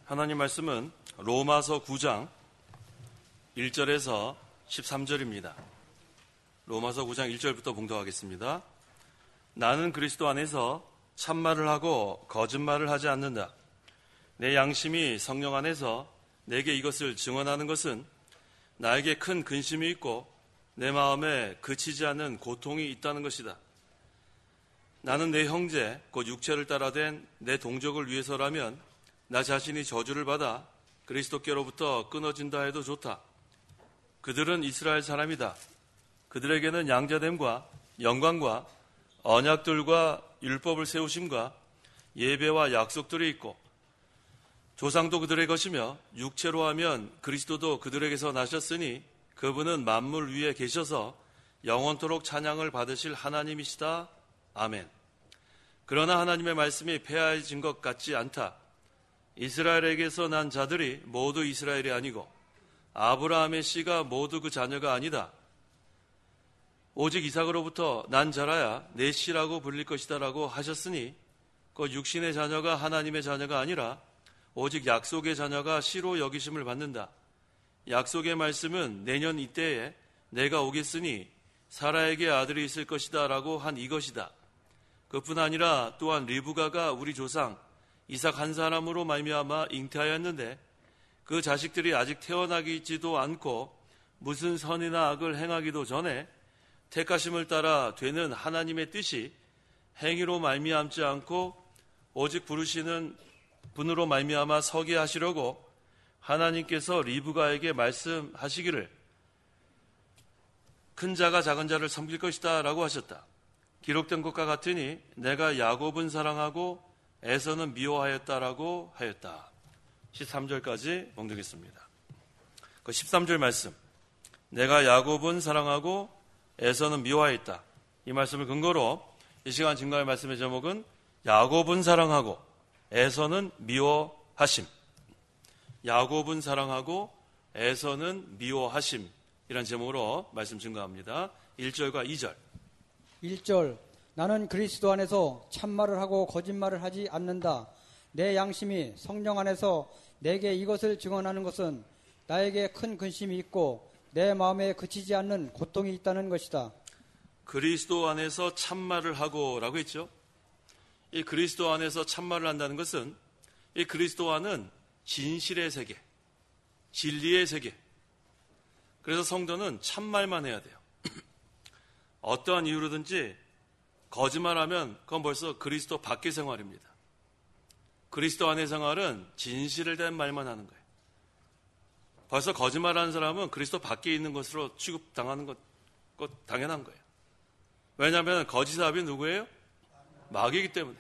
하나님 말씀은 로마서 9장 1절에서 13절입니다. 로마서 9장 1절부터 봉독하겠습니다. 나는 그리스도 안에서 참말을 하고 거짓말을 하지 않는다. 내 양심이 성령 안에서 내게 이것을 증언하는 것은 나에게 큰 근심이 있고 내 마음에 그치지 않는 고통이 있다는 것이다. 나는 내 형제, 곧 육체를 따라 된 내 동족을 위해서라면 나 자신이 저주를 받아 그리스도께로부터 끊어진다 해도 좋다. 그들은 이스라엘 사람이다. 그들에게는 양자됨과 영광과 언약들과 율법을 세우심과 예배와 약속들이 있고 조상도 그들의 것이며 육체로 하면 그리스도도 그들에게서 나셨으니 그분은 만물 위에 계셔서 영원토록 찬양을 받으실 하나님이시다. 아멘. 그러나 하나님의 말씀이 폐하해진 것 같지 않다. 이스라엘에게서 난 자들이 모두 이스라엘이 아니고 아브라함의 씨가 모두 그 자녀가 아니다. 오직 이삭으로부터 난 자라야 내 씨라고 불릴 것이다 라고 하셨으니 그 육신의 자녀가 하나님의 자녀가 아니라 오직 약속의 자녀가 씨로 여기심을 받는다. 약속의 말씀은 내년 이때에 내가 오겠으니 사라에게 아들이 있을 것이다 라고 한 이것이다. 그뿐 아니라 또한 리브가가 우리 조상 이삭 한 사람으로 말미암아 잉태하였는데 그 자식들이 아직 태어나기지도 않고 무슨 선이나 악을 행하기도 전에 택하심을 따라 되는 하나님의 뜻이 행위로 말미암지 않고 오직 부르시는 분으로 말미암아 서게 하시려고 하나님께서 리브가에게 말씀하시기를 큰 자가 작은 자를 섬길 것이다 라고 하셨다. 기록된 것과 같으니 내가 야곱은 사랑하고 에서는 미워하였다라고 하였다. 13절까지 봉독했습니다. 그 13절 말씀, 내가 야곱은 사랑하고 에서는 미워하였다. 이 말씀을 근거로 이 시간 증거할 말씀의 제목은 야곱은 사랑하고 에서는 미워하심. 야곱은 사랑하고 에서는 미워하심. 이란 제목으로 말씀 증거합니다. 1절과 2절. 1절, 나는 그리스도 안에서 참말을 하고 거짓말을 하지 않는다. 내 양심이 성령 안에서 내게 이것을 증언하는 것은 나에게 큰 근심이 있고 내 마음에 그치지 않는 고통이 있다는 것이다. 그리스도 안에서 참말을 하고 라고 했죠. 이 그리스도 안에서 참말을 한다는 것은 이 그리스도 안은 진실의 세계, 진리의 세계. 그래서 성도는 참말만 해야 돼요. 어떠한 이유로든지 거짓말하면 그건 벌써 그리스도 밖의 생활입니다. 그리스도 안의 생활은 진실을 된 말만 하는 거예요. 벌써 거짓말하는 사람은 그리스도 밖에 있는 것으로 취급당하는 것 당연한 거예요. 왜냐하면 거짓압이 누구예요? 마귀이기 때문에.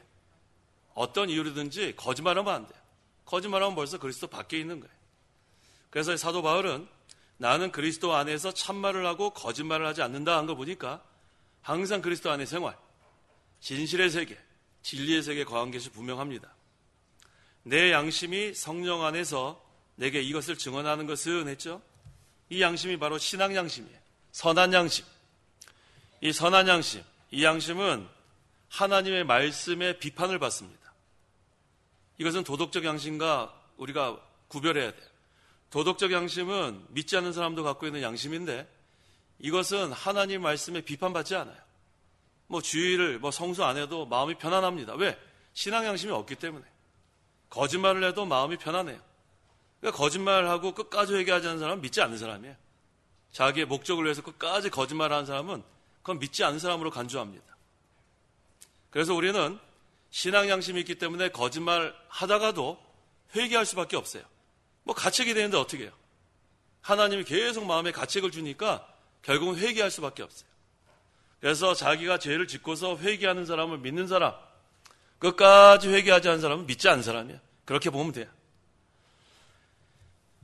어떤 이유로든지 거짓말하면 안 돼요. 거짓말하면 벌써 그리스도 밖에 있는 거예요. 그래서 사도 바울은 나는 그리스도 안에서 참말을 하고 거짓말을 하지 않는다 한 거 보니까 항상 그리스도 안의 생활, 진실의 세계, 진리의 세계에 거한 것이 분명합니다. 내 양심이 성령 안에서 내게 이것을 증언하는 것은 했죠. 이 양심이 바로 신앙 양심이에요. 선한 양심. 이 선한 양심, 이 양심은 하나님의 말씀에 비판을 받습니다. 이것은 도덕적 양심과 우리가 구별해야 돼요. 도덕적 양심은 믿지 않는 사람도 갖고 있는 양심인데 이것은 하나님 말씀에 비판받지 않아요. 주의를 성수 안 해도 마음이 편안합니다. 왜? 신앙 양심이 없기 때문에. 거짓말을 해도 마음이 편안해요. 그러니까 거짓말하고 끝까지 회개하지 않는 사람은 믿지 않는 사람이에요. 자기의 목적을 위해서 끝까지 거짓말하는 사람은 그건 믿지 않는 사람으로 간주합니다. 그래서 우리는 신앙 양심이 있기 때문에 거짓말 하다가도 회개할 수밖에 없어요. 가책이 되는데 어떻게 해요? 하나님이 계속 마음에 가책을 주니까 결국은 회개할 수밖에 없어요. 그래서 자기가 죄를 짓고서 회개하는 사람을 믿는 사람, 끝까지 회개하지 않는 사람은 믿지 않는 사람이에요. 그렇게 보면 돼요.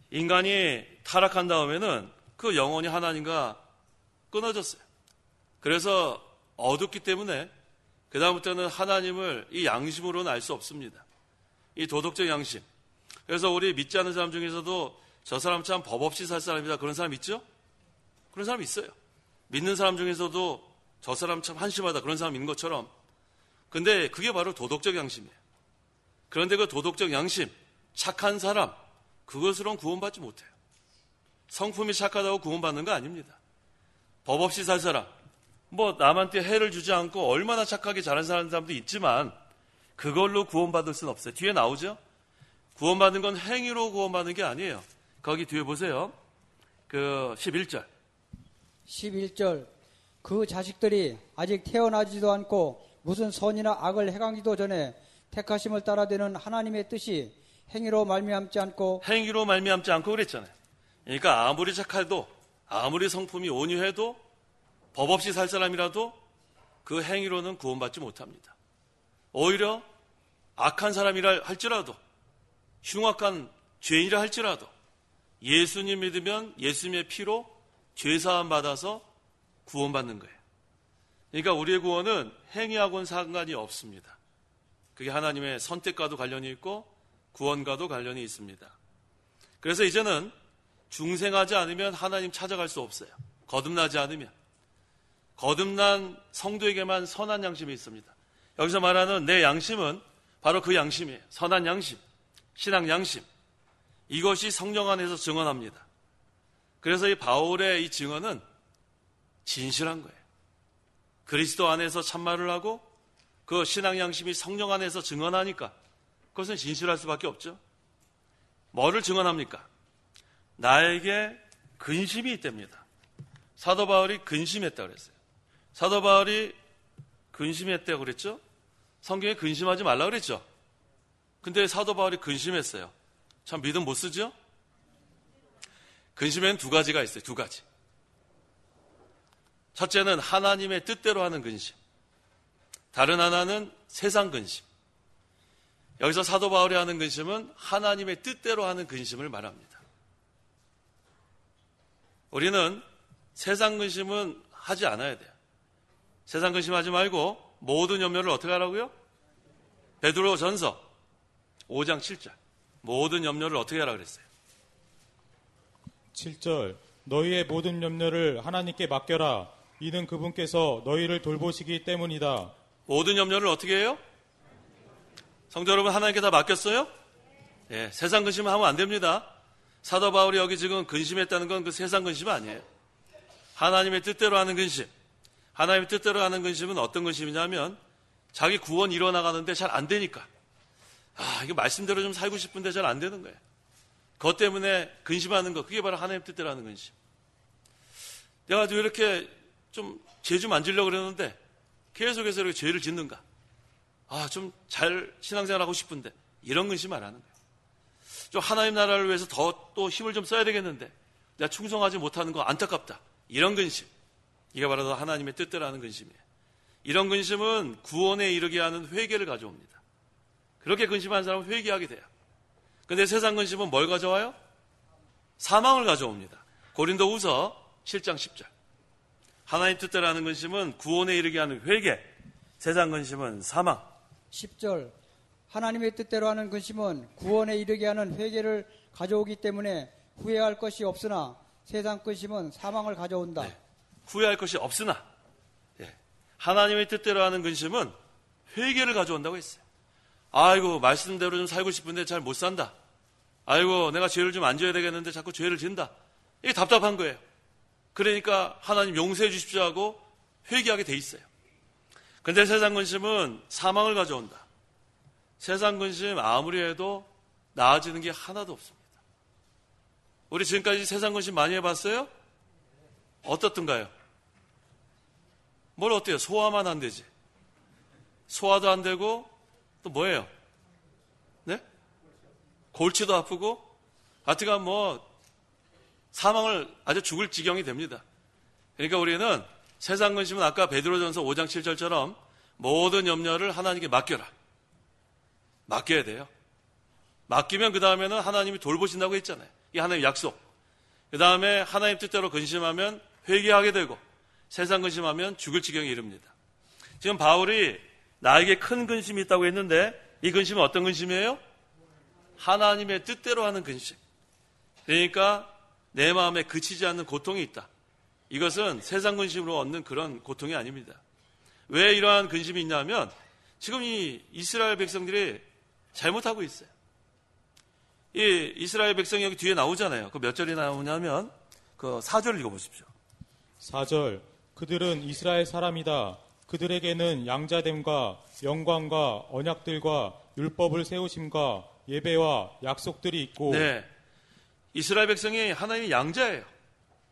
인간이 타락한 다음에는 그 영혼이 하나님과 끊어졌어요. 그래서 어둡기 때문에 그 다음부터는 하나님을 이 양심으로는 알 수 없습니다. 이 도덕적 양심. 그래서 우리 믿지 않는 사람 중에서도 저 사람 참 법 없이 살 사람이다. 그런 사람 있죠? 그런 사람 있어요. 믿는 사람 중에서도 저 사람 참 한심하다. 그런 사람 있는 것처럼. 근데 그게 바로 도덕적 양심이에요. 그런데 그 도덕적 양심, 착한 사람, 그것으로는 구원받지 못해요. 성품이 착하다고 구원받는 거 아닙니다. 법 없이 살 사람, 뭐 남한테 해를 주지 않고 얼마나 착하게 자란 사람도 있지만 그걸로 구원받을 수는 없어요. 뒤에 나오죠? 구원받는 건 행위로 구원받는 게 아니에요. 거기 뒤에 보세요. 그 11절. 11절. 그 자식들이 아직 태어나지도 않고 무슨 선이나 악을 행하기도 전에 택하심을 따라되는 하나님의 뜻이 행위로 말미암지 않고 그랬잖아요. 그러니까 아무리 착해도 아무리 성품이 온유해도 법 없이 살 사람이라도 그 행위로는 구원받지 못합니다. 오히려 악한 사람이라 할지라도 흉악한 죄인이라 할지라도 예수님 믿으면 예수님의 피로 죄사함 받아서 구원받는 거예요. 그러니까 우리의 구원은 행위하고는 상관이 없습니다. 그게 하나님의 선택과도 관련이 있고 구원과도 관련이 있습니다. 그래서 이제는 중생하지 않으면 하나님 찾아갈 수 없어요. 거듭나지 않으면. 거듭난 성도에게만 선한 양심이 있습니다. 여기서 말하는 내 양심은 바로 그 양심이에요. 선한 양심, 신앙 양심. 이것이 성령 안에서 증언합니다. 그래서 이 바울의 이 증언은 진실한 거예요. 그리스도 안에서 참말을 하고 그 신앙 양심이 성령 안에서 증언하니까 그것은 진실할 수밖에 없죠. 뭐를 증언합니까? 나에게 근심이 있답니다. 사도 바울이 근심했다고 그랬어요. 사도 바울이 근심했다고 그랬죠? 성경에 근심하지 말라고 그랬죠? 근데 사도 바울이 근심했어요. 참 믿음 못 쓰죠? 근심에는 두 가지가 있어요. 두 가지. 첫째는 하나님의 뜻대로 하는 근심. 다른 하나는 세상 근심. 여기서 사도 바울이 하는 근심은 하나님의 뜻대로 하는 근심을 말합니다. 우리는 세상 근심은 하지 않아야 돼요. 세상 근심하지 말고 모든 염려를 어떻게 하라고요? 베드로전서 5장 7절. 모든 염려를 어떻게 하라 그랬어요? 7절. 너희의 모든 염려를 하나님께 맡겨라. 이는 그분께서 너희를 돌보시기 때문이다. 모든 염려를 어떻게 해요? 성도 여러분, 하나님께 다 맡겼어요? 예, 세상 근심을 하면 안 됩니다. 사도 바울이 여기 지금 근심했다는 건 그 세상 근심 아니에요. 하나님의 뜻대로 하는 근심. 하나님의 뜻대로 하는 근심은 어떤 근심이냐면 자기 구원 이뤄나가는데 잘 안 되니까 이게 말씀대로 좀 살고 싶은데 잘 안 되는 거예요. 그것 때문에 근심하는 거, 그게 바로 하나님 뜻대로 하는 근심. 내가 왜 이렇게 좀 죄 좀 안 지려고 그러는데 계속해서 이렇게 죄를 짓는가? 좀 잘 신앙생활하고 싶은데 이런 근심 안 하는 거예요. 좀 하나님 나라를 위해서 더 또 힘을 좀 써야 되겠는데 내가 충성하지 못하는 거 안타깝다. 이런 근심. 이게 바로 하나님의 뜻대로 하는 근심이에요. 이런 근심은 구원에 이르게 하는 회개를 가져옵니다. 그렇게 근심하는 사람은 회개하게 돼요. 근데 세상 근심은 뭘 가져와요? 사망을 가져옵니다. 고린도후서 7장 10절. 하나님 뜻대로 하는 근심은 구원에 이르게 하는 회개, 세상 근심은 사망. 10절. 하나님의 뜻대로 하는 근심은 구원에 이르게 하는 회개를 가져오기 때문에 후회할 것이 없으나 세상 근심은 사망을 가져온다. 네. 후회할 것이 없으나 하나님의 뜻대로 하는 근심은 회개를 가져온다고 했어요. 아이고 말씀대로 좀 살고 싶은데 잘 못 산다. 아이고 내가 죄를 좀 안 져야 되겠는데 자꾸 죄를 진다. 이게 답답한 거예요. 그러니까 하나님 용서해 주십시오 하고 회개하게 돼 있어요. 근데 세상 근심은 사망을 가져온다. 세상 근심 아무리 해도 나아지는 게 하나도 없습니다. 우리 지금까지 세상 근심 많이 해봤어요? 어떻던가요? 뭘 어때요? 소화만 안 되지. 소화도 안 되고 또 뭐예요? 네? 골치도 아프고 하여튼간 사망을 아주 죽을 지경이 됩니다. 그러니까 우리는 세상 근심은 아까 베드로전서 5장 7절처럼 모든 염려를 하나님께 맡겨라. 맡겨야 돼요. 맡기면 그 다음에는 하나님이 돌보신다고 했잖아요. 이게 하나님의 약속. 그 다음에 하나님 뜻대로 근심하면 회개하게 되고 세상 근심하면 죽을 지경에 이릅니다. 지금 바울이 나에게 큰 근심이 있다고 했는데 이 근심은 어떤 근심이에요? 하나님의 뜻대로 하는 근심. 그러니까 내 마음에 그치지 않는 고통이 있다. 이것은 세상 근심으로 얻는 그런 고통이 아닙니다. 왜 이러한 근심이 있냐면 지금 이 이스라엘 백성들이 잘못하고 있어요. 이 이스라엘 백성이 여기 뒤에 나오잖아요. 그 몇 절이 나오냐면 그 4절 읽어보십시오. 4절 그들은 이스라엘 사람이다. 그들에게는 양자됨과 영광과 언약들과 율법을 세우심과 예배와 약속들이 있고 네, 이스라엘 백성이 하나님의 양자예요.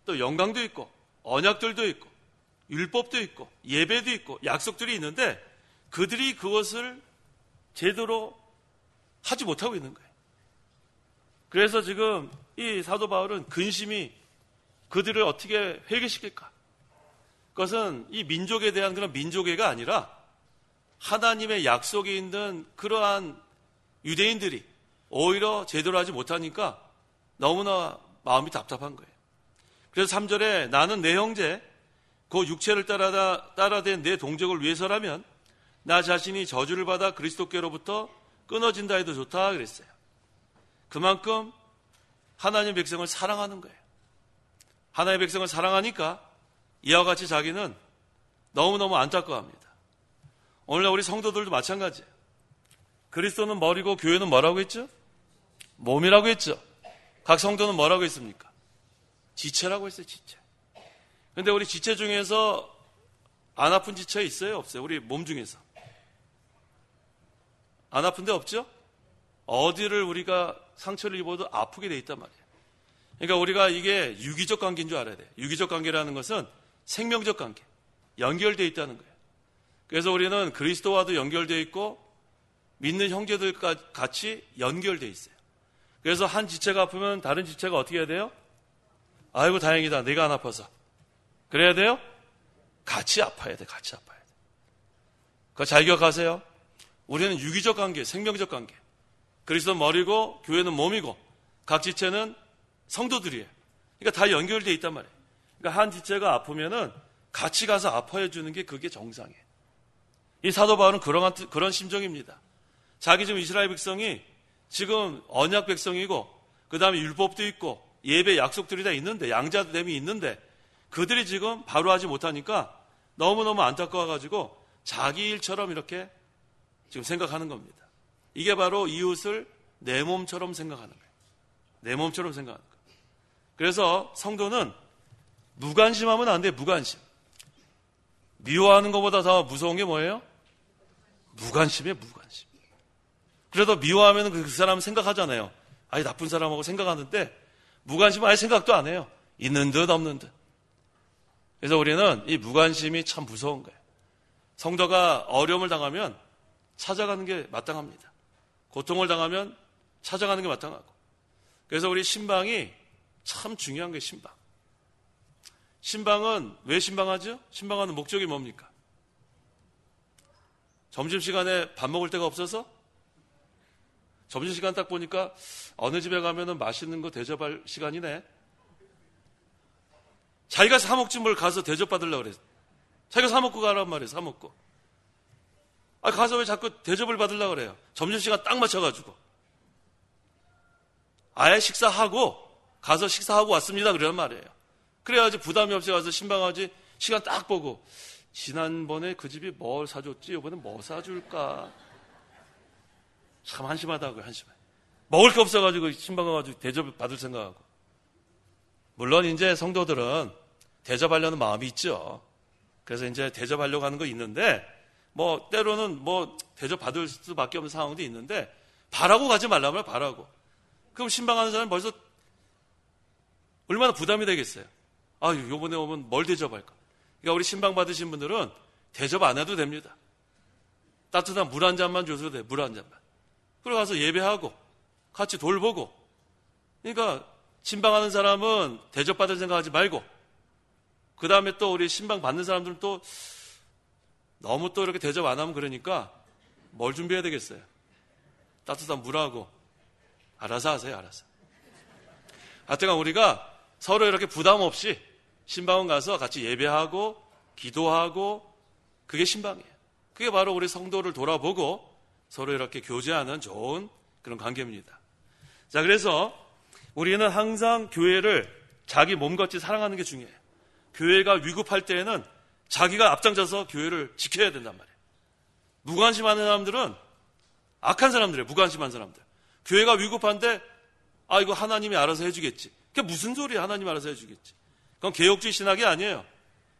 또 영광도 있고 언약들도 있고 율법도 있고 예배도 있고 약속들이 있는데 그들이 그것을 제대로 하지 못하고 있는 거예요. 그래서 지금 이 사도 바울은 근심이 그들을 어떻게 회개시킬까? 그것은 이 민족에 대한 그런 민족애가 아니라 하나님의 약속이 있는 그러한 유대인들이 오히려 제대로 하지 못하니까 너무나 마음이 답답한 거예요. 그래서 3절에 나는 내 형제 그 육체를 따라댄 내 동족을 위해서라면 나 자신이 저주를 받아 그리스도께로부터 끊어진다 해도 좋다 그랬어요. 그만큼 하나님 백성을 사랑하는 거예요. 하나님의 백성을 사랑하니까 이와 같이 자기는 너무너무 안타까워합니다. 오늘날 우리 성도들도 마찬가지예요. 그리스도는 머리고 교회는 뭐라고 했죠? 몸이라고 했죠. 각 성도는 뭐라고 했습니까? 지체라고 했어요. 지체. 그런데 우리 지체 중에서 안 아픈 지체 있어요? 없어요? 우리 몸 중에서 안 아픈 데 없죠? 어디를 우리가 상처를 입어도 아프게 돼 있단 말이에요. 그러니까 우리가 이게 유기적 관계인 줄 알아야 돼요. 유기적 관계라는 것은 생명적 관계, 연결되어 있다는 거예요. 그래서 우리는 그리스도와도 연결되어 있고 믿는 형제들과 같이 연결되어 있어요. 그래서 한 지체가 아프면 다른 지체가 어떻게 해야 돼요? 아이고 다행이다, 내가 안 아파서. 그래야 돼요? 같이 아파야 돼, 같이 아파야 돼. 그거 잘 기억하세요. 우리는 유기적 관계, 생명적 관계. 그리스도는 머리고 교회는 몸이고 각 지체는 성도들이에요. 그러니까 다 연결되어 있단 말이에요. 그러니까 한 지체가 아프면은 같이 가서 아파해 주는 게 그게 정상이에요. 이 사도 바울은 그런 심정입니다. 자기 지금 이스라엘 백성이 지금 언약 백성이고 그 다음에 율법도 있고 예배 약속들이 다 있는데 양자됨이 있는데 그들이 지금 바로 하지 못하니까 너무너무 안타까워가지고 자기 일처럼 이렇게 지금 생각하는 겁니다. 이게 바로 이웃을 내 몸처럼 생각하는 거예요. 내 몸처럼 생각하는 거예요. 그래서 성도는 무관심하면 안 돼요. 무관심. 미워하는 것보다 더 무서운 게 뭐예요? 무관심이에요. 무관심. 그래도 미워하면 그 사람은 생각하잖아요. 아니 나쁜 사람하고 생각하는데 무관심은 아예 생각도 안 해요. 있는 듯 없는 듯. 그래서 우리는 이 무관심이 참 무서운 거예요. 성도가 어려움을 당하면 찾아가는 게 마땅합니다. 고통을 당하면 찾아가는 게 마땅하고. 그래서 우리 신방이 참 중요한 게 신방. 신방은 왜 신방하죠? 신방하는 목적이 뭡니까? 점심시간에 밥 먹을 데가 없어서? 점심시간 딱 보니까 어느 집에 가면은 맛있는 거 대접할 시간이네. 자기가 사먹지 뭘 가서 대접받으려고 그래. 자기가 사먹고 가란 말이에요. 사먹고. 아, 가서 왜 자꾸 대접을 받으려고 그래요? 점심시간 딱 맞춰가지고. 아예 식사하고 가서 식사하고 왔습니다. 그러란 말이에요. 그래야지 부담이 없이 가서 신방하지. 시간 딱 보고 지난번에 그 집이 뭘 사줬지? 이번에 뭐 사줄까? 참 한심하다고요. 한심해. 먹을 게 없어가지고 신방 가가지고 대접을 받을 생각하고. 물론 이제 성도들은 대접하려는 마음이 있죠. 그래서 이제 대접하려고 하는 거 있는데 뭐 때로는 뭐 대접받을 수밖에 없는 상황도 있는데 바라고 가지 말라면 바라고. 그럼 신방하는 사람은 벌써 얼마나 부담이 되겠어요. 아, 요번에 오면 뭘 대접할까? 그러니까 우리 신방 받으신 분들은 대접 안 해도 됩니다. 따뜻한 물 한 잔만 줘도 돼. 물 한 잔만. 그리고 가서 예배하고 같이 돌보고. 그러니까 신방하는 사람은 대접받을 생각하지 말고 그 다음에 또 우리 신방 받는 사람들은 또 너무 또 이렇게 대접 안 하면 그러니까 뭘 준비해야 되겠어요? 따뜻한 물하고 알아서 하세요. 알아서. 하여튼 우리가 서로 이렇게 부담 없이 신방원 가서 같이 예배하고 기도하고 그게 신방이에요. 그게 바로 우리 성도를 돌아보고 서로 이렇게 교제하는 좋은 그런 관계입니다. 자, 그래서 우리는 항상 교회를 자기 몸같이 사랑하는 게 중요해요. 교회가 위급할 때에는 자기가 앞장서서 교회를 지켜야 된단 말이에요. 무관심하는 사람들은 악한 사람들이에요. 무관심한 사람들. 교회가 위급한데 아, 이거 하나님이 알아서 해주겠지. 그게 무슨 소리야, 하나님이 알아서 해주겠지. 그건 개혁주의 신학이 아니에요.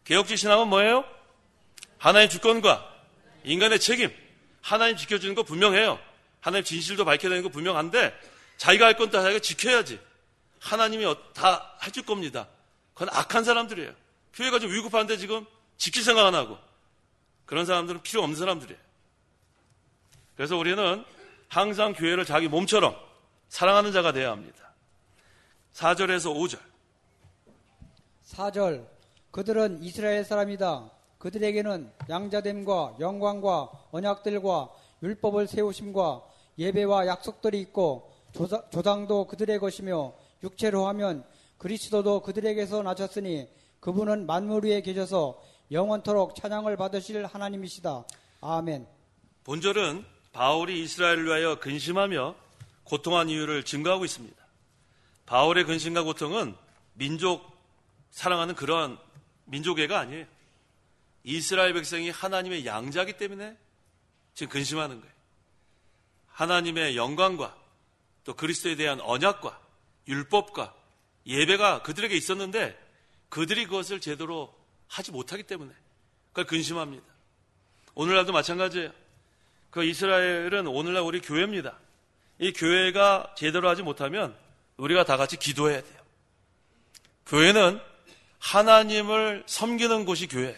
개혁주의 신학은 뭐예요? 하나님 주권과 인간의 책임, 하나님 지켜주는 거 분명해요. 하나님 진실도 밝혀야 되는 거 분명한데 자기가 할 건 다 자기가 지켜야지. 하나님이 다 해줄 겁니다. 그건 악한 사람들이에요. 교회가 좀 위급한데 지금 지킬 생각 안 하고. 그런 사람들은 필요 없는 사람들이에요. 그래서 우리는 항상 교회를 자기 몸처럼 사랑하는 자가 되어야 합니다. 4절에서 5절. 4절. 그들은 이스라엘 사람이다. 그들에게는 양자됨과 영광과 언약들과 율법을 세우심과 예배와 약속들이 있고 조상도 그들의 것이며 육체로 하면 그리스도도 그들에게서 나셨으니 그분은 만물 위에 계셔서 영원토록 찬양을 받으실 하나님이시다. 아멘. 본절은 바울이 이스라엘을 위하여 근심하며 고통한 이유를 증거하고 있습니다. 바울의 근심과 고통은 민족 사랑하는 그런 민족애가 아니에요. 이스라엘 백성이 하나님의 양자이기 때문에 지금 근심하는 거예요. 하나님의 영광과 또 그리스도에 대한 언약과 율법과 예배가 그들에게 있었는데 그들이 그것을 제대로 하지 못하기 때문에 그걸 근심합니다. 오늘날도 마찬가지예요. 그 이스라엘은 오늘날 우리 교회입니다. 이 교회가 제대로 하지 못하면 우리가 다 같이 기도해야 돼요. 교회는 하나님을 섬기는 곳이 교회예요.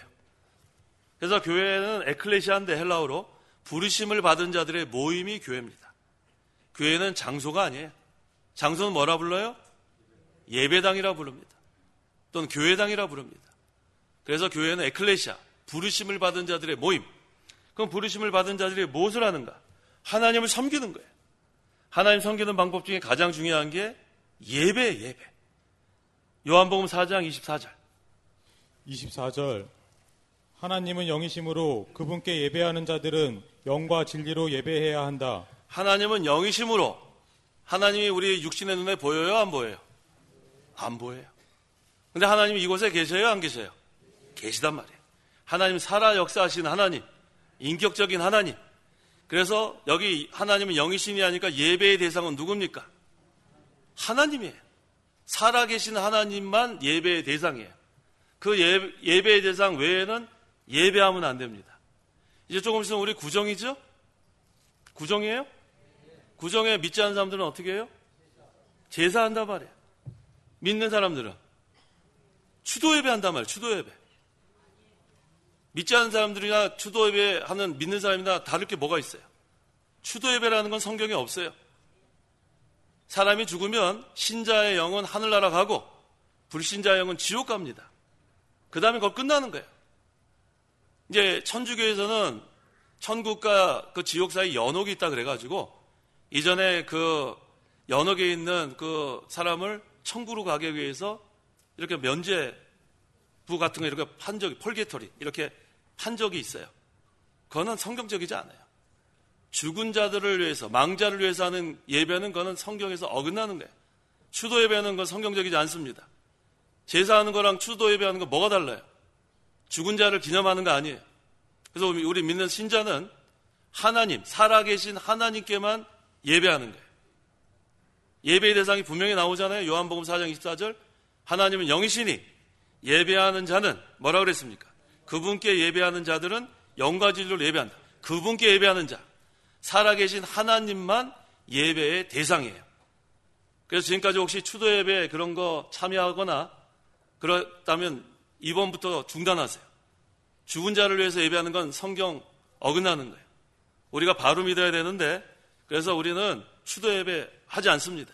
그래서 교회는 에클레시아인데 헬라어로 부르심을 받은 자들의 모임이 교회입니다. 교회는 장소가 아니에요. 장소는 뭐라 불러요? 예배당이라 부릅니다. 또는 교회당이라 부릅니다. 그래서 교회는 에클레시아, 부르심을 받은 자들의 모임. 그럼 부르심을 받은 자들이 무엇을 하는가? 하나님을 섬기는 거예요. 하나님 섬기는 방법 중에 가장 중요한 게 예배예요, 예배. 요한복음 4장 24절. 24절. 하나님은 영이심으로 그분께 예배하는 자들은 영과 진리로 예배해야 한다. 하나님은 영이심으로. 하나님이 우리 육신의 눈에 보여요, 안 보여요? 안 보여요. 근데 하나님이 이곳에 계셔요, 안 계셔요? 계시단 말이에요. 하나님 살아 역사하시는 하나님, 인격적인 하나님. 그래서 여기 하나님은 영이신이 하니까 예배의 대상은 누굽니까? 하나님이에요. 살아계신 하나님만 예배의 대상이에요. 그 예배의 대상 외에는 예배하면 안 됩니다. 이제 조금 있으면 우리 구정이죠? 구정이에요? 구정에 믿지 않는 사람들은 어떻게 해요? 제사한단 말이에요. 믿는 사람들은 추도예배 한단 말이에요. 추도예배. 믿지 않는 사람들이나 추도예배 하는 믿는 사람이나 다를 게 뭐가 있어요? 추도예배라는 건 성경에 없어요. 사람이 죽으면 신자의 영은 하늘나라 가고 불신자의 영은 지옥 갑니다. 그 다음에 그걸 끝나는 거예요. 이제 천주교에서는 천국과 그 지옥 사이 연옥이 있다 그래가지고 이전에 그 연옥에 있는 그 사람을 천국으로 가기 위해서 이렇게 면죄부 같은 거 이렇게 판 적이, 펄게토리 이렇게 판 적이 있어요. 그거는 성경적이지 않아요. 죽은 자들을 위해서, 망자를 위해서 하는 예배는 그거는 성경에서 어긋나는 거예요. 추도 예배는 건 성경적이지 않습니다. 제사하는 거랑 추도 예배하는 거 뭐가 달라요? 죽은 자를 기념하는 거 아니에요. 그래서 우리 믿는 신자는 하나님, 살아계신 하나님께만 예배하는 거예요. 예배의 대상이 분명히 나오잖아요. 요한복음 4장 24절. 하나님은 영이시니 예배하는 자는 뭐라 그랬습니까? 그분께 예배하는 자들은 영과 진리로 예배한다. 그분께 예배하는 자, 살아계신 하나님만 예배의 대상이에요. 그래서 지금까지 혹시 추도 예배 그런 거 참여하거나 그렇다면 이번부터 중단하세요. 죽은 자를 위해서 예배하는 건 성경 어긋나는 거예요. 우리가 바로 믿어야 되는데 그래서 우리는 추도 예배 하지 않습니다.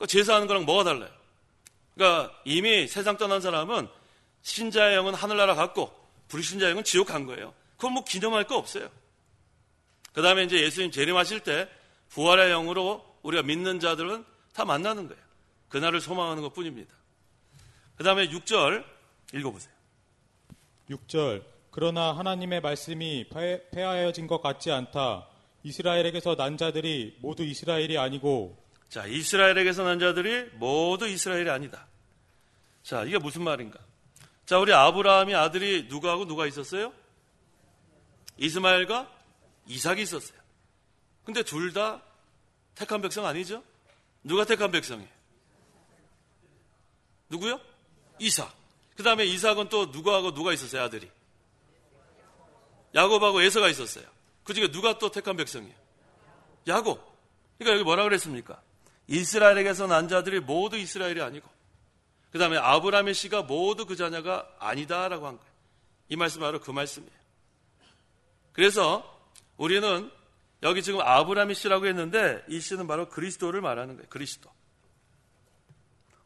제사하는 거랑 뭐가 달라요? 그러니까 이미 세상 떠난 사람은 신자의 영은 하늘나라 갔고 불신자의 영은 지옥 간 거예요. 그건 뭐 기념할 거 없어요. 그 다음에 이제 예수님 재림하실 때 부활의 영으로 우리가 믿는 자들은 다 만나는 거예요. 그날을 소망하는 것 뿐입니다. 그 다음에 6절 읽어보세요. 6절. 그러나 하나님의 말씀이 폐하여진 것 같지 않다. 이스라엘에게서 난 자들이 모두 이스라엘이 아니고. 자, 이스라엘에게서 난 자들이 모두 이스라엘이 아니다. 자, 이게 무슨 말인가? 자, 우리 아브라함이 아들이 누구하고 누가 있었어요? 이스마엘과 이삭이 있었어요. 근데 둘 다 택한 백성 아니죠? 누가 택한 백성이에요? 누구요? 이삭. 그 다음에 이삭은 또 누구하고 누가 있었어요? 아들이. 야곱하고 에서가 있었어요. 그 중에 누가 또 택한 백성이에요? 야곱. 그러니까 여기 뭐라 그랬습니까? 이스라엘에게서 난 자들이 모두 이스라엘이 아니고, 그 다음에 아브라함의 씨가 모두 그 자녀가 아니다라고 한 거예요. 이 말씀 바로 그 말씀이에요. 그래서 우리는 여기 지금 아브라함의 씨라고 했는데 이 씨는 바로 그리스도를 말하는 거예요. 그리스도.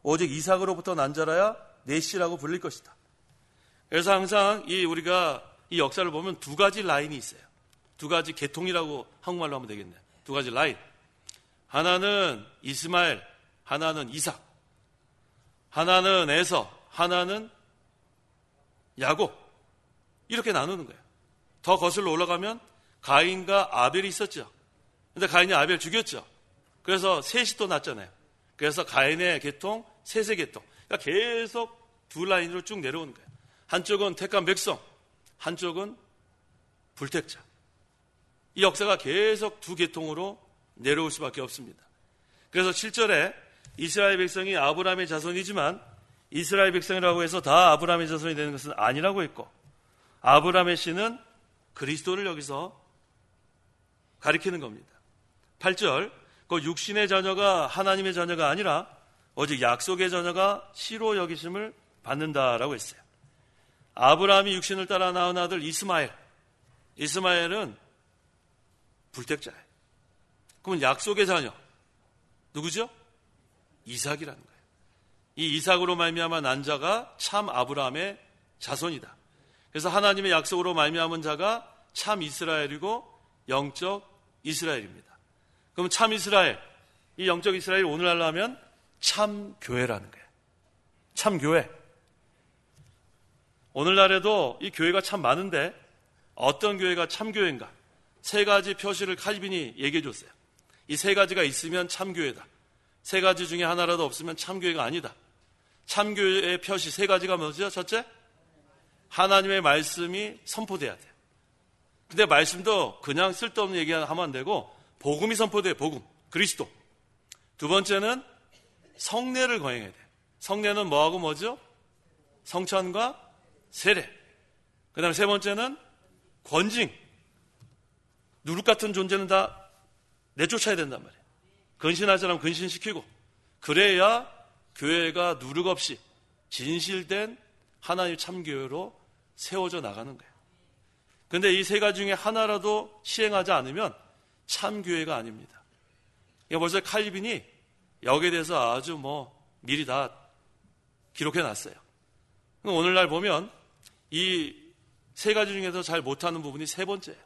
오직 이삭으로부터 난 자라야 내 씨라고 불릴 것이다. 그래서 항상 우리가 이 역사를 보면 두 가지 라인이 있어요. 두 가지 계통이라고 한국말로 하면 되겠네요. 두 가지 라인. 하나는 이스마엘, 하나는 이삭. 하나는 에서, 하나는 야곱. 이렇게 나누는 거예요. 더 거슬러 올라가면 가인과 아벨이 있었죠. 근데 가인이 아벨 죽였죠. 그래서 셋이 또 났잖아요. 그래서 가인의 계통, 셋의 계통. 그러니까 계속 두 라인으로 쭉 내려오는 거예요. 한쪽은 택한 백성, 한쪽은 불택자. 이 역사가 계속 두 계통으로 내려올 수밖에 없습니다. 그래서 7절에 이스라엘 백성이 아브라함의 자손이지만 이스라엘 백성이라고 해서 다 아브라함의 자손이 되는 것은 아니라고 했고, 아브라함의 씨는 그리스도를 여기서 가리키는 겁니다. 8절, 그 육신의 자녀가 하나님의 자녀가 아니라 오직 약속의 자녀가 씨로 여기심을 받는다라고 했어요. 아브라함이 육신을 따라 낳은 아들 이스마엘. 이스마엘은 불택자예요. 그럼 약속의 자녀 누구죠? 이삭이라는 거예요. 이 이삭으로 말미암아 난 자가 참 아브라함의 자손이다. 그래서 하나님의 약속으로 말미암은 자가 참 이스라엘이고 영적 이스라엘입니다. 그럼 참 이스라엘, 이 영적 이스라엘이 오늘날로 하면 참 교회라는 거예요. 참 교회. 오늘날에도 이 교회가 참 많은데 어떤 교회가 참 교회인가? 세 가지 표시를 칼빈이 얘기해 줬어요. 이 세 가지가 있으면 참 교회다. 세 가지 중에 하나라도 없으면 참 교회가 아니다. 참 교회의 표시 세 가지가 뭐죠? 첫째, 하나님의 말씀이 선포돼야 돼요. 근데 말씀도 그냥 쓸데없는 얘기하면 안 되고 복음이 선포돼요. 복음, 그리스도. 두 번째는 성례를 거행해야 돼요. 성례는 뭐하고 뭐죠? 성찬과 세례. 그 다음에 세 번째는 권징. 누룩 같은 존재는 다 내쫓아야 된단 말이에요. 근신할 사람 근신시키고, 그래야 교회가 누룩 없이 진실된 하나님 참교회로 세워져 나가는 거예요. 그런데 이 세 가지 중에 하나라도 시행하지 않으면 참교회가 아닙니다. 벌써 칼빈이 여기에 대해서 아주 미리 다 기록해 놨어요. 오늘날 보면 이 세 가지 중에서 잘 못하는 부분이 세 번째예요.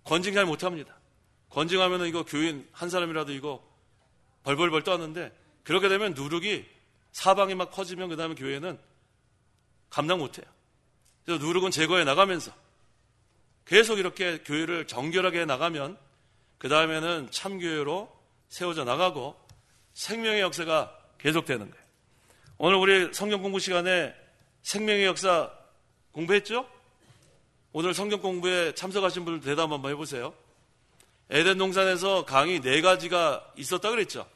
권징 잘 못합니다. 권징하면 이거 교인 한 사람이라도 이거 벌벌벌 떠는데, 그렇게 되면 누룩이 사방에 막 퍼지면 그 다음에 교회는 감당 못해요. 그래서 누룩은 제거해 나가면서 계속 이렇게 교회를 정결하게 해 나가면 그 다음에는 참교회로 세워져 나가고 생명의 역사가 계속되는 거예요. 오늘 우리 성경 공부 시간에 생명의 역사 공부했죠? 오늘 성경 공부에 참석하신 분들 대답 한번 해보세요. 에덴 동산에서 강이 4가지가 있었다 그랬죠?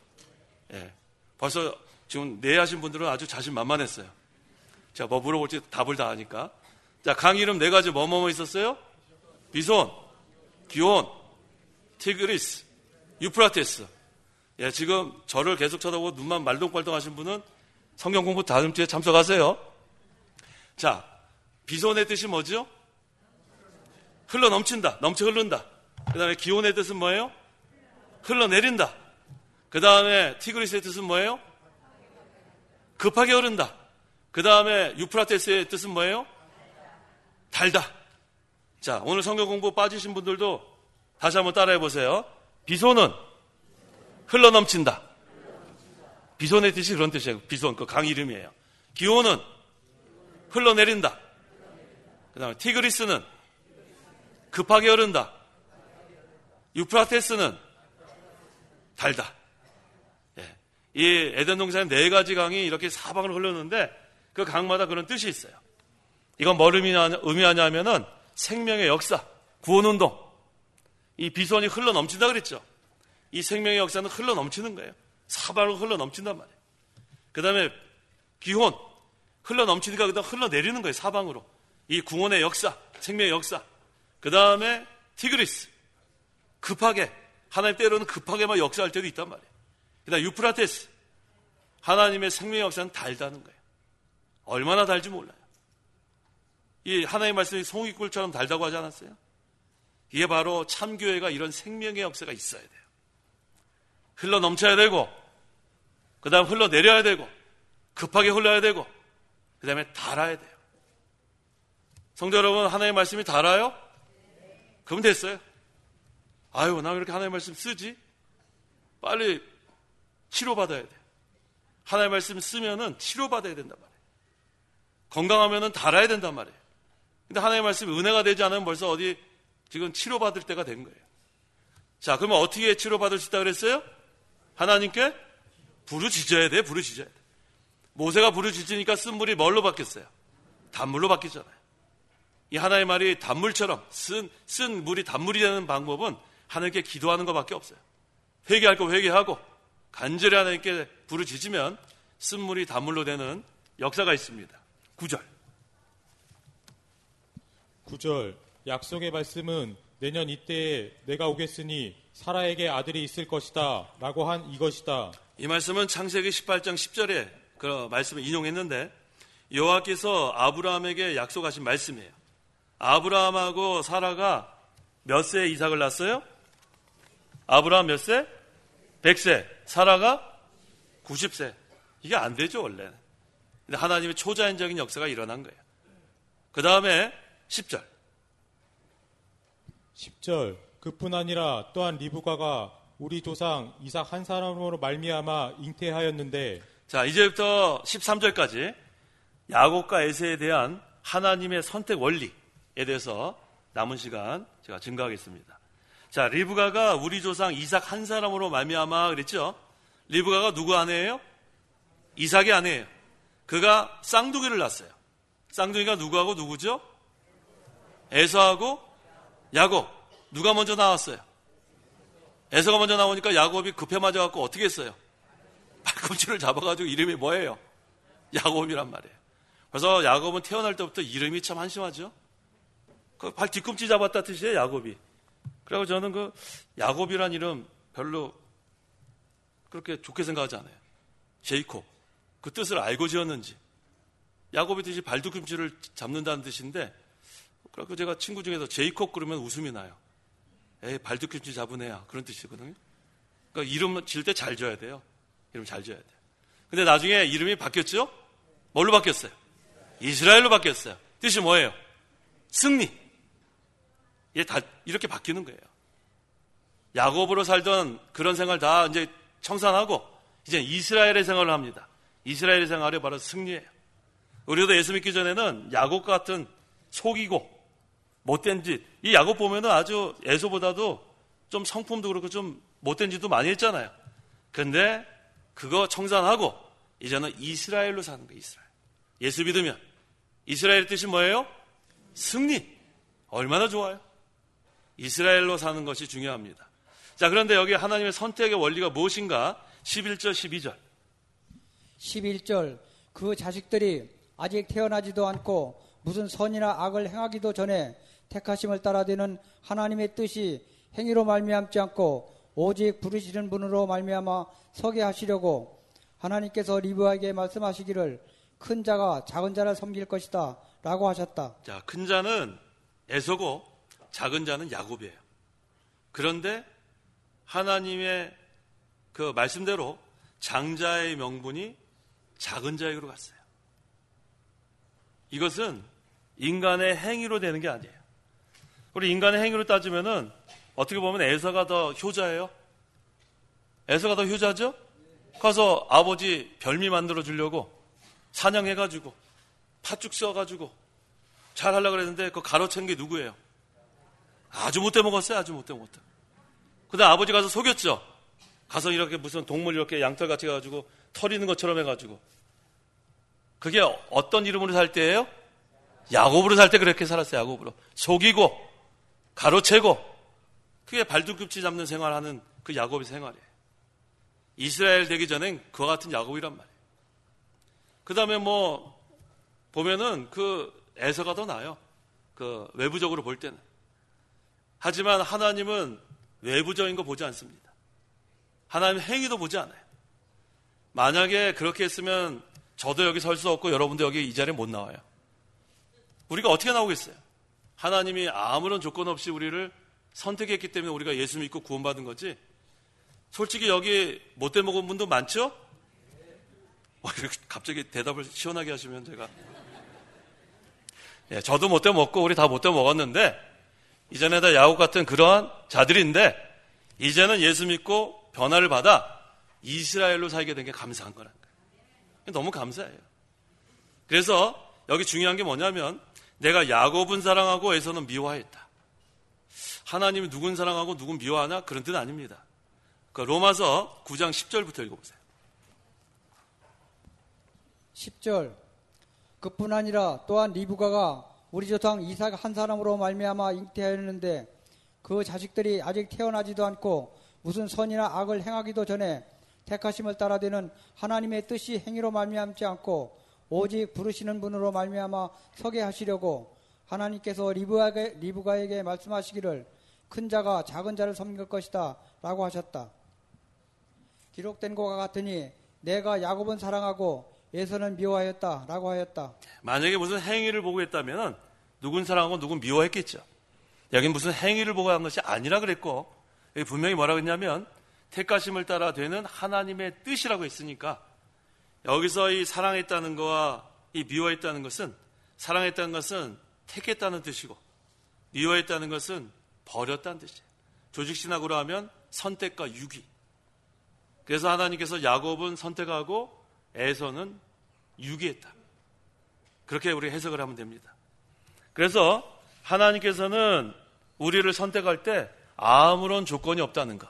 예. 벌써 지금 네 하신 분들은 아주 자신만만했어요. 제가 뭐 물어볼지 답을 다 아니까. 자, 강 이름 4가지 뭐뭐 있었어요? 비손, 기온, 티그리스, 유프라테스. 예, 지금 저를 계속 쳐다보고 눈만 말똥말똥 하신 분은 성경 공부 다음 주에 참석하세요. 자, 비손의 뜻이 뭐죠? 흘러 넘친다, 넘쳐 흐른다. 그 다음에 기온의 뜻은 뭐예요? 흘러내린다. 그 다음에 티그리스의 뜻은 뭐예요? 급하게 흐른다. 그 다음에 유프라테스의 뜻은 뭐예요? 달다. 자, 오늘 성경 공부 빠지신 분들도 다시 한번 따라해 보세요. 비손은 흘러넘친다. 비손의 뜻이 그런 뜻이에요. 비손, 그 강 이름이에요. 기온은 흘러내린다. 그 다음에 티그리스는 급하게 흐른다. 유프라테스는 달다. 예. 이 에덴 동산에 4가지 강이 이렇게 사방을 흘렀는데 그 강마다 그런 뜻이 있어요. 이건 뭘 의미하냐면은 생명의 역사, 구원운동. 이 비손이 흘러 넘친다 그랬죠. 이 생명의 역사는 흘러 넘치는 거예요. 사방으로 흘러 넘친단 말이에요. 그 다음에 기혼, 흘러 넘치니까 그다음 흘러 내리는 거예요. 사방으로. 이 구원의 역사, 생명의 역사. 그 다음에 티그리스, 급하게, 하나님 때로는 급하게 막 역사할 때도 있단 말이에요. 그 다음에 유프라테스, 하나님의 생명의 역사는 달다는 거예요. 얼마나 달지 몰라요. 이 하나님의 말씀이 송이꿀처럼 달다고 하지 않았어요? 이게 바로 참교회가 이런 생명의 역사가 있어야 돼요. 흘러 넘쳐야 되고, 그 다음 흘러 내려야 되고, 급하게 흘러야 되고, 그 다음에 달아야 돼요. 성도 여러분, 하나님의 말씀이 달아요? 그럼 됐어요. 아유, 나 왜 이렇게 하나님의 말씀 쓰지? 빨리 치료받아야 돼. 하나님의 말씀 쓰면은 치료받아야 된단 말이에요. 건강하면은 달아야 된단 말이에요. 근데 하나님의 말씀이 은혜가 되지 않으면 벌써 어디 지금 치료받을 때가 된 거예요. 자, 그러면 어떻게 치료받을 수 있다고 그랬어요? 하나님께 부르짖어야 돼, 부르짖어야 돼. 모세가 부르짖으니까 쓴 물이 뭘로 바뀌었어요? 단물로 바뀌잖아요. 이 하나의 말이 단물처럼 쓴 물이 단물이 되는 방법은 하나님께 기도하는 것밖에 없어요. 회개할 거 회개하고 간절히 하나님께 부르짖으면 쓴 물이 단물로 되는 역사가 있습니다. 9절. 약속의 말씀은 내년 이때에 내가 오겠으니 사라에게 아들이 있을 것이다 라고 한 이것이다. 이 말씀은 창세기 18장 10절에 그 말씀을 인용했는데 여호와께서 아브라함에게 약속하신 말씀이에요. 아브라함하고 사라가 몇 세에 이삭을 낳았어요? 아브라함 몇 세? 100세. 사라가 90세. 이게 안 되죠, 원래는. 근데 하나님의 초자연적인 역사가 일어난 거예요. 그 다음에 10절. 그뿐 아니라 또한 리브가가 우리 조상 이삭 한 사람으로 말미암아 잉태하였는데. 자, 이제부터 13절까지 야곱과 에서에 대한 하나님의 선택 원리에 대해서 남은 시간 제가 증거하겠습니다. 자, 리브가가 우리 조상 이삭 한 사람으로 말미암아 그랬죠? 리브가가 누구 아내예요? 이삭의 아내예요. 그가 쌍둥이를 낳았어요. 쌍둥이가 누구하고 누구죠? 에서하고 야곱. 누가 먼저 나왔어요? 에서가 먼저 나오니까 야곱이 급해 맞아갖고 어떻게 했어요? 발꿈치를 잡아가지고 이름이 뭐예요? 야곱이란 말이에요. 그래서 야곱은 태어날 때부터 이름이 참 한심하죠? 그 발 뒤꿈치 잡았다 뜻이에요, 야곱이. 그리고 저는 그 야곱이란 이름 별로 그렇게 좋게 생각하지 않아요. 제이콥. 그 뜻을 알고 지었는지. 야곱의 뜻이 발 뒤꿈치를 잡는다는 뜻인데, 그래서 제가 친구 중에서 제이콥 그러면 웃음이 나요. 에이, 발 뒤꿈치 잡은 애야. 그런 뜻이거든요. 그러니까 이름 질 때 잘 줘야 돼요. 이름 잘 줘야 돼요. 근데 나중에 이름이 바뀌었죠? 뭘로 바뀌었어요? 이스라엘로 바뀌었어요. 뜻이 뭐예요? 승리. 이게 다 이렇게 바뀌는 거예요. 야곱으로 살던 그런 생활 다 이제 청산하고 이제 이스라엘의 생활을 합니다. 이스라엘의 생활이 바로 승리예요. 우리도 예수 믿기 전에는 야곱 같은 속이고 못된 짓, 이 야곱 보면은 아주 에서보다도 좀 성품도 그렇고 좀 못된 짓도 많이 했잖아요. 근데 그거 청산하고 이제는 이스라엘로 사는 거예요. 이스라엘. 예수 믿으면 이스라엘의 뜻이 뭐예요? 승리. 얼마나 좋아요? 이스라엘로 사는 것이 중요합니다. 자, 그런데 여기 하나님의 선택의 원리가 무엇인가? 11절, 12절. 11절. 그 자식들이 아직 태어나지도 않고 무슨 선이나 악을 행하기도 전에 택하심을 따라되는 하나님의 뜻이 행위로 말미암지 않고 오직 부르시는 분으로 말미암아 서게 하시려고 하나님께서 리브가에게 말씀하시기를 큰 자가 작은 자를 섬길 것이다 라고 하셨다. 자, 큰 자는 에서고 작은 자는 야곱이에요. 그런데 하나님의 그 말씀대로 장자의 명분이 작은 자에게로 갔어요. 이것은 인간의 행위로 되는 게 아니에요. 우리 인간의 행위로 따지면은 어떻게 보면 에서가 더 효자예요. 에서가 더 효자죠? 가서 아버지 별미 만들어 주려고 사냥해가지고 팥죽 써가지고 잘 하려고 그랬는데 그거 가로챈 게 누구예요? 아주 못돼 먹었어요. 아주 못돼 먹었다. 근데 아버지 가서 속였죠. 가서 이렇게 무슨 동물 이렇게 양털같이 해가지고 털 있는 것처럼 해가지고. 그게 어떤 이름으로 살 때예요? 야곱으로 살 때 그렇게 살았어요. 야곱으로. 속이고 가로채고 그게 발뒤꿈치 잡는 생활하는 그 야곱의 생활이에요. 이스라엘 되기 전엔 그와 같은 야곱이란 말이에요. 그 다음에 보면은 에서가 더 나아요. 외부적으로 볼 때는. 하지만 하나님은 외부적인 거 보지 않습니다. 하나님 행위도 보지 않아요. 만약에 그렇게 했으면 저도 여기 설 수 없고 여러분도 여기 이 자리에 못 나와요. 우리가 어떻게 나오겠어요? 하나님이 아무런 조건 없이 우리를 선택했기 때문에 우리가 예수 믿고 구원받은 거지. 솔직히 여기 못돼 먹은 분도 많죠? 갑자기 대답을 시원하게 하시면 제가. 예, 저도 못돼 먹고 우리 다 못돼 먹었는데 이전에 다 야곱 같은 그러한 자들인데 이제는 예수 믿고 변화를 받아 이스라엘로 살게 된 게 감사한 거란 거예요. 너무 감사해요. 그래서 여기 중요한 게 뭐냐면 내가 야곱은 사랑하고 에서는 미워했다. 하나님이 누군 사랑하고 누군 미워하나? 그런 뜻 아닙니다. 로마서 9장 10절부터 읽어보세요. 10절 그뿐 아니라 또한 리브가가 우리 조상 이삭 한 사람으로 말미암아 잉태하였는데 그 자식들이 아직 태어나지도 않고 무슨 선이나 악을 행하기도 전에 택하심을 따라 되는 하나님의 뜻이 행위로 말미암지 않고 오직 부르시는 분으로 말미암아 서게 하시려고 하나님께서 리브가에게 말씀하시기를 큰 자가 작은 자를 섬길 것이다 라고 하셨다. 기록된 것과 같으니 내가 야곱은 사랑하고 에서는 미워하였다 라고 하였다. 만약에 무슨 행위를 보고 했다면 누군 사랑하고 누군 미워했겠죠. 여긴 무슨 행위를 보고 한 것이 아니라 그랬고 여기 분명히 뭐라고 했냐면 택하심을 따라 되는 하나님의 뜻이라고 했으니까 여기서 이 사랑했다는 거와 이 미워했다는 것은 사랑했다는 것은 택했다는 뜻이고 미워했다는 것은 버렸다는 뜻이에요. 조직신학으로 하면 선택과 유기. 그래서 하나님께서 야곱은 선택하고 에서는 유기했다. 그렇게 우리 해석을 하면 됩니다. 그래서 하나님께서는 우리를 선택할 때 아무런 조건이 없다는 거.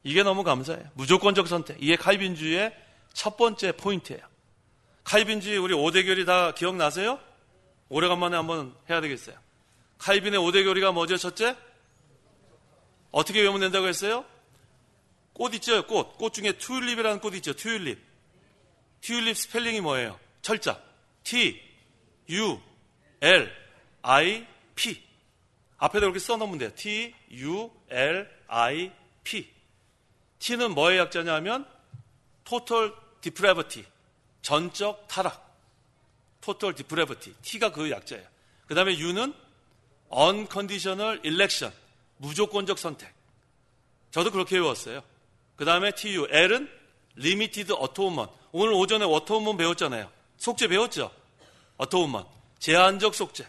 이게 너무 감사해요. 무조건적 선택. 이게 칼빈주의의 첫 번째 포인트예요. 칼빈주의 우리 5대 교리 다 기억나세요? 오래간만에 한번 해야 되겠어요. 칼빈의 5대 교리가 뭐죠? 첫째? 어떻게 외우면 된다고 했어요? 꽃 있죠? 꽃 중에 튤립이라는 꽃 있죠? 튤립 스펠링이 뭐예요? 철자 T, U, L, I, P 앞에다 이렇게 써놓으면 돼요. T, U, L, I, P T는 뭐의 약자냐면 Total Depravity 전적 타락 Total Depravity T가 그 약자예요. 그 다음에 U는 Unconditional Election 무조건적 선택 저도 그렇게 외웠어요. 그 다음에 TU L은 Limited Atonement 오늘 오전에 어토운먼 배웠잖아요. 속죄 배웠죠? 어토운먼 제한적 속죄.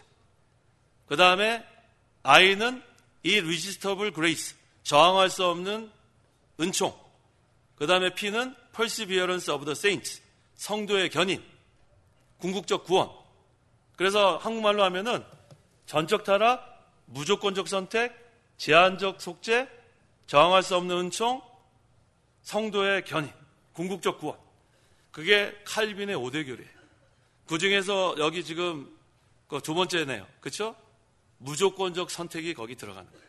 그 다음에 I는 Irresistible Grace 저항할 수 없는 은총. 그 다음에 P는 Perseverance of the Saints 성도의 견인 궁극적 구원. 그래서 한국말로 하면은 전적 타락 무조건적 선택 제한적 속죄 저항할 수 없는 은총 성도의 견인 궁극적 구원. 그게 칼빈의 5대 교리예요. 그 중에서 여기 지금 그 두 번째네요. 그렇죠? 무조건적 선택이 거기 들어가는 거예요.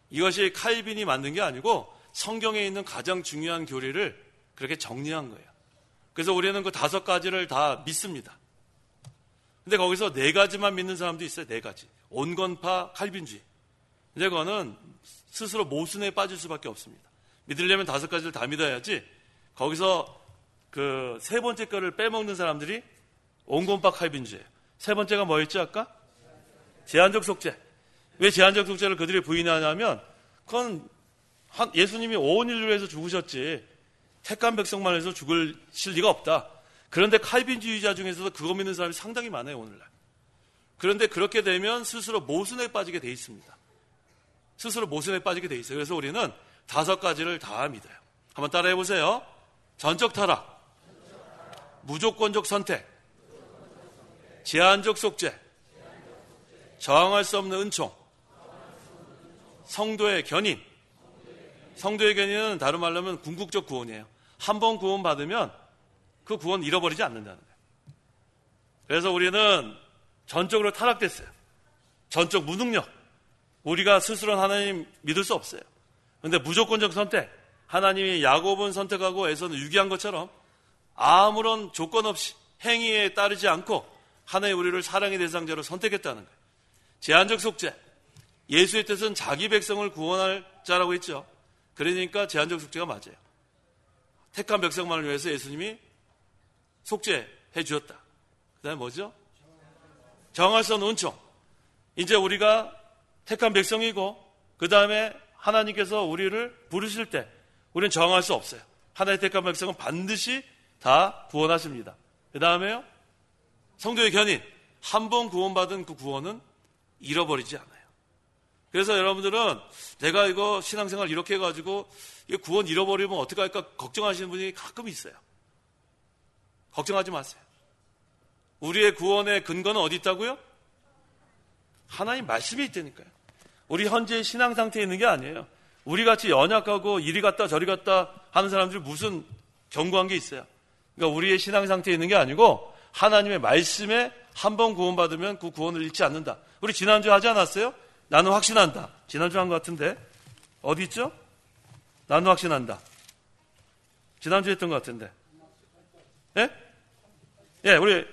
이것이 칼빈이 만든 게 아니고 성경에 있는 가장 중요한 교리를 그렇게 정리한 거예요. 그래서 우리는 그 5가지를 다 믿습니다. 근데 거기서 4가지만 믿는 사람도 있어요. 4가지. 온건파 칼빈주의. 근데 그거는 스스로 모순에 빠질 수밖에 없습니다. 믿으려면 5가지를 다 믿어야지 거기서 그 3번째 거를 빼먹는 사람들이 온건파 칼빈주의예요. 3번째가 뭐였죠 아까? 제한적 속죄. 왜 제한적 속죄를 그들이 부인하냐면 그건 예수님이 온 인류를 위해서 죽으셨지 택한 백성만 해서 죽으실 리가 없다. 그런데 칼빈주의자 중에서도 그거 믿는 사람이 상당히 많아요 오늘날. 그런데 그렇게 되면 스스로 모순에 빠지게 돼 있습니다. 스스로 모순에 빠지게 돼 있어요. 그래서 우리는 5가지를 다 믿어요. 한번 따라해 보세요. 전적 타락, 무조건적 선택, 제한적 속죄, 저항할 수 없는 은총, 성도의 견인. 성도의 견인은 다른 말로 하면 궁극적 구원이에요. 한 번 구원 받으면 그 구원 잃어버리지 않는다는 거예요. 그래서 우리는 전적으로 타락됐어요. 전적 무능력. 우리가 스스로는 하나님 믿을 수 없어요. 그런데 무조건적 선택. 하나님이 야곱은 선택하고 에서는 유기한 것처럼 아무런 조건 없이 행위에 따르지 않고 하나의 우리를 사랑의 대상자로 선택했다는 거예요. 제한적 속죄. 예수의 뜻은 자기 백성을 구원할 자라고 했죠. 그러니까 제한적 속죄가 맞아요. 택한 백성만을 위해서 예수님이 속죄해 주었다. 그 다음에 뭐죠? 정할 수 없는 은총. 이제 우리가 택한 백성이고 그 다음에 하나님께서 우리를 부르실 때 우리는 정할 수 없어요. 하나의 택한 백성은 반드시 다 구원하십니다. 그 다음에요, 성도의 견인. 한 번 구원받은 그 구원은 잃어버리지 않아요. 그래서 여러분들은 내가 이거 신앙생활 이렇게 해가지고 구원 잃어버리면 어떡할까 걱정하시는 분이 가끔 있어요. 걱정하지 마세요. 우리의 구원의 근거는 어디 있다고요? 하나님 말씀이 있다니까요. 우리 현재 신앙 상태에 있는 게 아니에요. 우리같이 연약하고 이리 갔다 저리 갔다 하는 사람들이 무슨 견고한 게 있어요. 그러니까 우리의 신앙 상태에 있는 게 아니고 하나님의 말씀에 한 번 구원받으면 그 구원을 잃지 않는다. 우리 지난주에 하지 않았어요? 나는 확신한다. 지난주 한 것 같은데 어디 있죠? 나는 확신한다. 지난주에 했던 것 같은데. 예? 예, 우리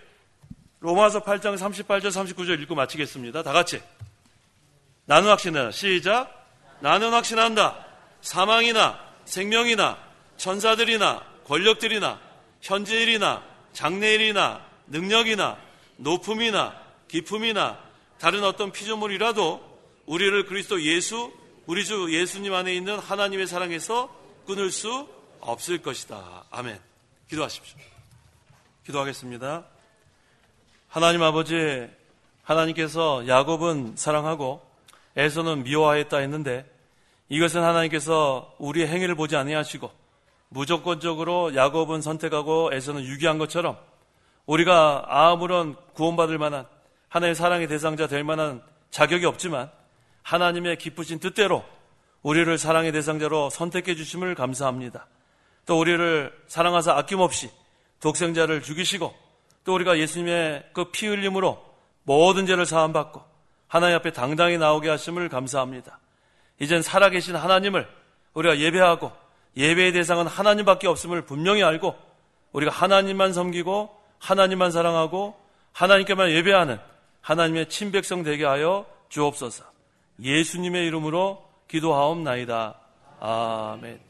로마서 8장 38절 39절 읽고 마치겠습니다. 다 같이. 나는 확신한다. 시작. 나는 확신한다. 사망이나 생명이나 천사들이나 권력들이나 현재일이나 장래일이나 능력이나 높음이나 깊음이나 다른 어떤 피조물이라도 우리를 그리스도 예수, 우리 주 예수님 안에 있는 하나님의 사랑에서 끊을 수 없을 것이다. 아멘. 기도하십시오. 기도하겠습니다. 하나님 아버지, 하나님께서 야곱은 사랑하고 에서는 미워하였다 했는데 이것은 하나님께서 우리의 행위를 보지 아니하시고 무조건적으로 야곱은 선택하고 에서는 유기한 것처럼 우리가 아무런 구원받을 만한 하나님의 사랑의 대상자 될 만한 자격이 없지만 하나님의 기쁘신 뜻대로 우리를 사랑의 대상자로 선택해 주심을 감사합니다. 또 우리를 사랑하사 아낌없이 독생자를 죽이시고 또 우리가 예수님의 그 피 흘림으로 모든 죄를 사함받고 하나님 앞에 당당히 나오게 하심을 감사합니다. 이젠 살아계신 하나님을 우리가 예배하고 예배의 대상은 하나님밖에 없음을 분명히 알고 우리가 하나님만 섬기고 하나님만 사랑하고 하나님께만 예배하는 하나님의 친백성 되게 하여 주옵소서. 예수님의 이름으로 기도하옵나이다. 아멘.